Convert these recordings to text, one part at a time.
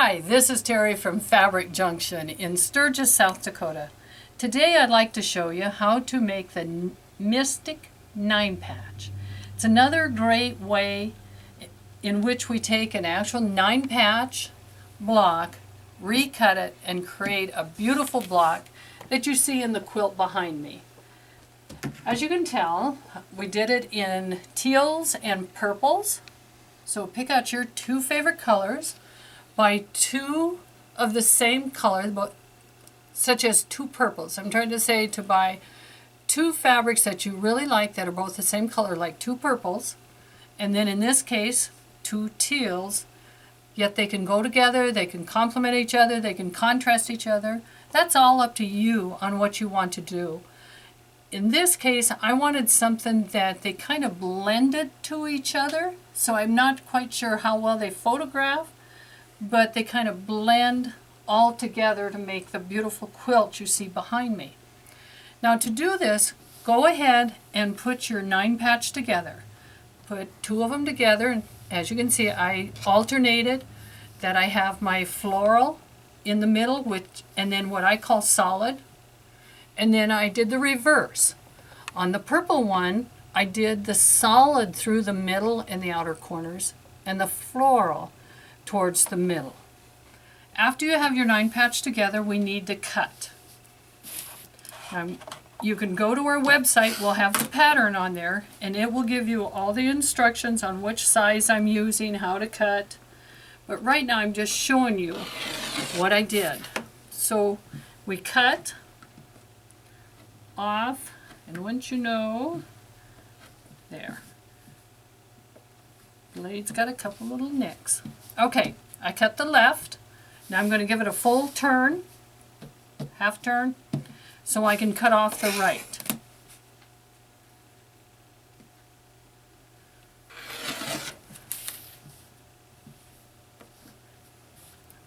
Hi, this is Terry from Fabric Junction in Sturgis, South Dakota. Today I'd like to show you how to make the Mystic 9 patch. It's another great way in which we take an actual 9 patch block, recut it, and create a beautiful block that you see in the quilt behind me. As you can tell, we did it in teals and purples. So pick out your two favorite colors. Buy two of the same color, such as two purples. I'm trying to say to buy two fabrics that you really like that are both the same color, like two purples, and then in this case, two teals, yet they can go together, they can complement each other, they can contrast each other. That's all up to you on what you want to do. In this case, I wanted something that they kind of blended to each other, so I'm not quite sure how well they photograph, but they kind of blend all together to make the beautiful quilt you see behind me. Now to do this, go ahead and put your 9 patch together. Put two of them together, and as you can see, I alternated that I have my floral in the middle, and then what I call solid, and then I did the reverse. On the purple one, I did the solid through the middle and the outer corners, and the floral towards the middle. After you have your 9 patch together, we need to cut. You can go to our website, we'll have the pattern on there, and it will give you all the instructions on which size I'm using, how to cut. But right now I'm just showing you what I did. So we cut off, and once you know, there. Blade's got a couple little nicks. Okay, I cut the left. Now I'm going to give it a full turn, half turn, so I can cut off the right.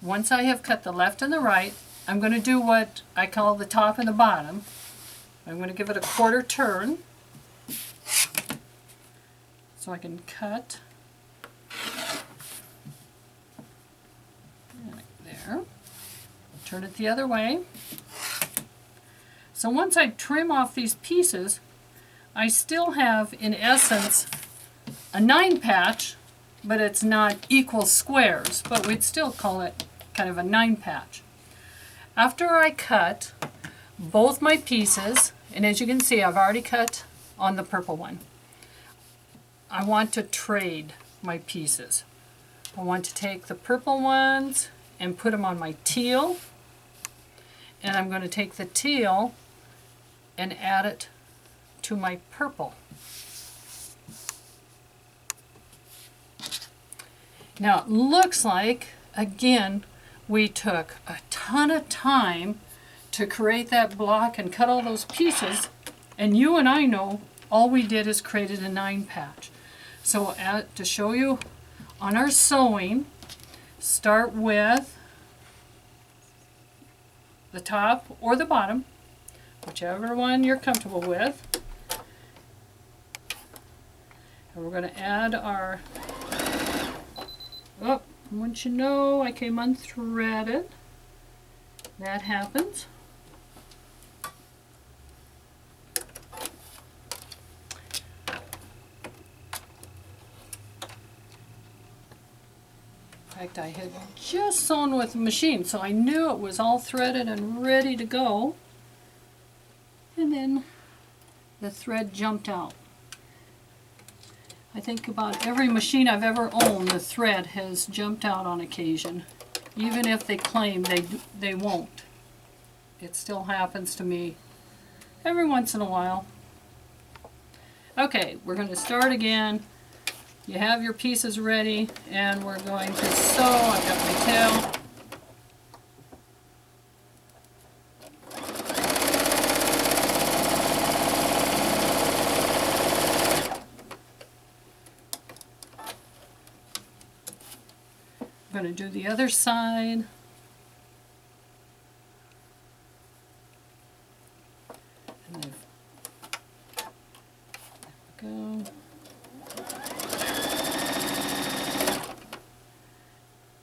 Once I have cut the left and the right, I'm going to do what I call the top and the bottom. I'm going to give it a quarter turn so I can cut. There. Turn it the other way. So once I trim off these pieces, I still have, in essence, a 9 patch, but it's not equal squares, but we'd still call it kind of a 9 patch. After I cut both my pieces, and as you can see, I've already cut on the purple one, I want to trade my pieces. I want to take the purple ones and put them on my teal, and I'm going to take the teal and add it to my purple. Now it looks like, again, we took a ton of time to create that block and cut all those pieces, and you and I know all we did is created a 9 patch. So to show you on our sewing, start with the top or the bottom, whichever one you're comfortable with. And we're going to add our, once you know I came unthreaded, that happens. In fact, I had just sewn with the machine, so I knew it was all threaded and ready to go. And then the thread jumped out. I think about every machine I've ever owned, the thread has jumped out on occasion. Even if they claim they won't. It still happens to me every once in a while. Okay, we're going to start again. You have your pieces ready, and we're going to sew. I've got my tail. I'm going to do the other side. And there we go.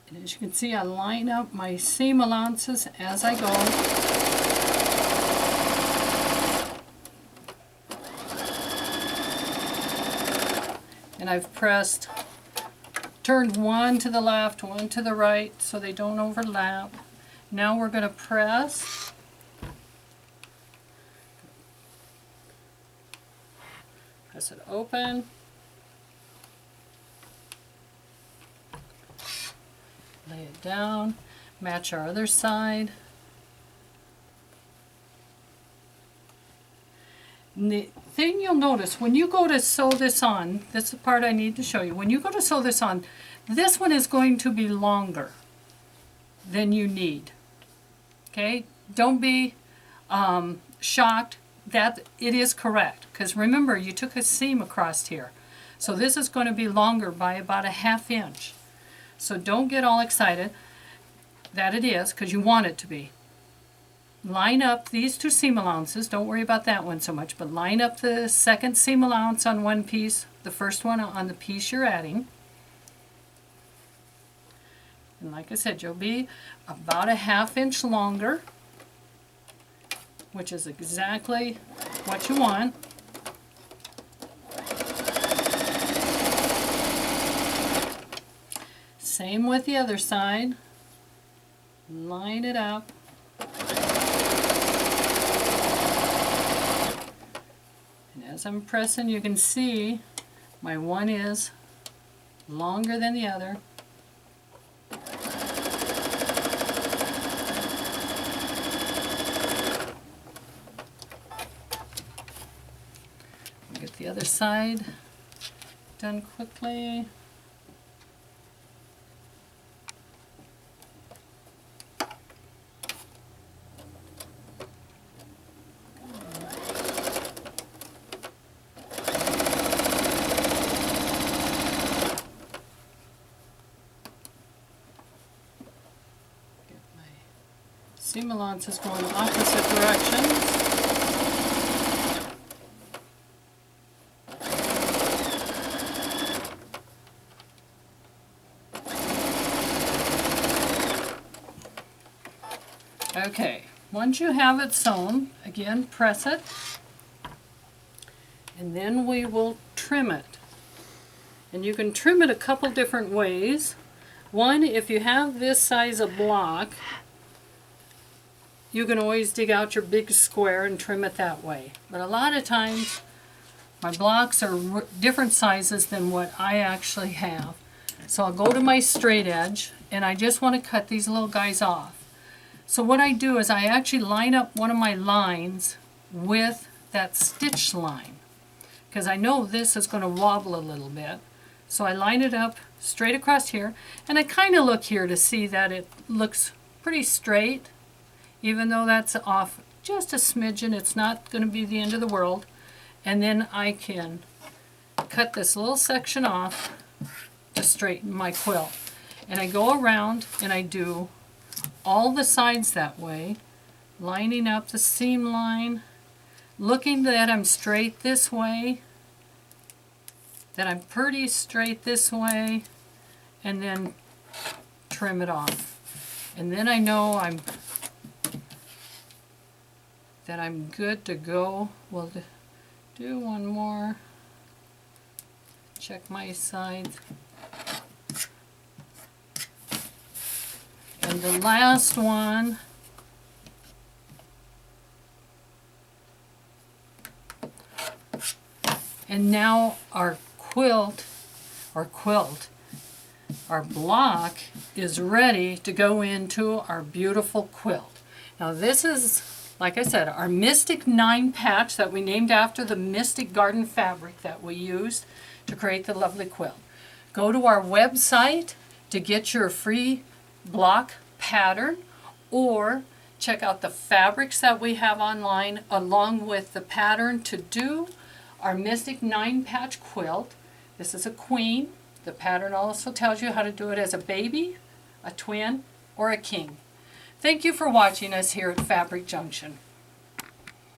And as you can see, I line up my seam allowances as I go. And I've turned one to the left, one to the right, so they don't overlap. Now we're going to press. Press it open. Lay it down. Match our other side. And the thing you'll notice when you go to sew this on, this is the part I need to show you. When you go to sew this on, this one is going to be longer than you need. Okay? Don't be shocked that it is correct, because remember, you took a seam across here. So this is going to be longer by about a ½ inch. So don't get all excited that it is, because you want it to be. Line up these two seam allowances. Don't worry about that one so much, but line up the second seam allowance on one piece, the first one on the piece you're adding. And like I said, you'll be about a ½ inch longer, which is exactly what you want. Same with the other side. Line it up. And as I'm pressing, you can see my one is longer than the other. Get the other side done quickly. Seam allowances going opposite directions. Okay, once you have it sewn, again press it, and then we will trim it. And you can trim it a couple different ways. One, if you have this size of block, you can always dig out your big square and trim it that way. But a lot of times, my blocks are different sizes than what I actually have. So I'll go to my straight edge, and I just want to cut these little guys off. So what I do is I actually line up one of my lines with that stitch line, because I know this is going to wobble a little bit. So I line it up straight across here, and I kind of look here to see that it looks pretty straight. Even though that's off just a smidgen, it's not going to be the end of the world. And then I can cut this little section off to straighten my quilt. And I go around and I do all the sides that way, lining up the seam line, looking that I'm straight this way, that I'm pretty straight this way, and then trim it off. And then I know that I'm good to go. We'll do one more. Check my sides. And the last one, and now our block is ready to go into our beautiful quilt. Now this is, like I said, our Mystic 9 patch that we named after the Mystic Garden fabric that we used to create the lovely quilt. Go to our website to get your free block pattern, or check out the fabrics that we have online along with the pattern to do our Mystic 9 patch quilt. This is a queen. The pattern also tells you how to do it as a baby, a twin, or a king. Thank you for watching us here at Fabric Junction.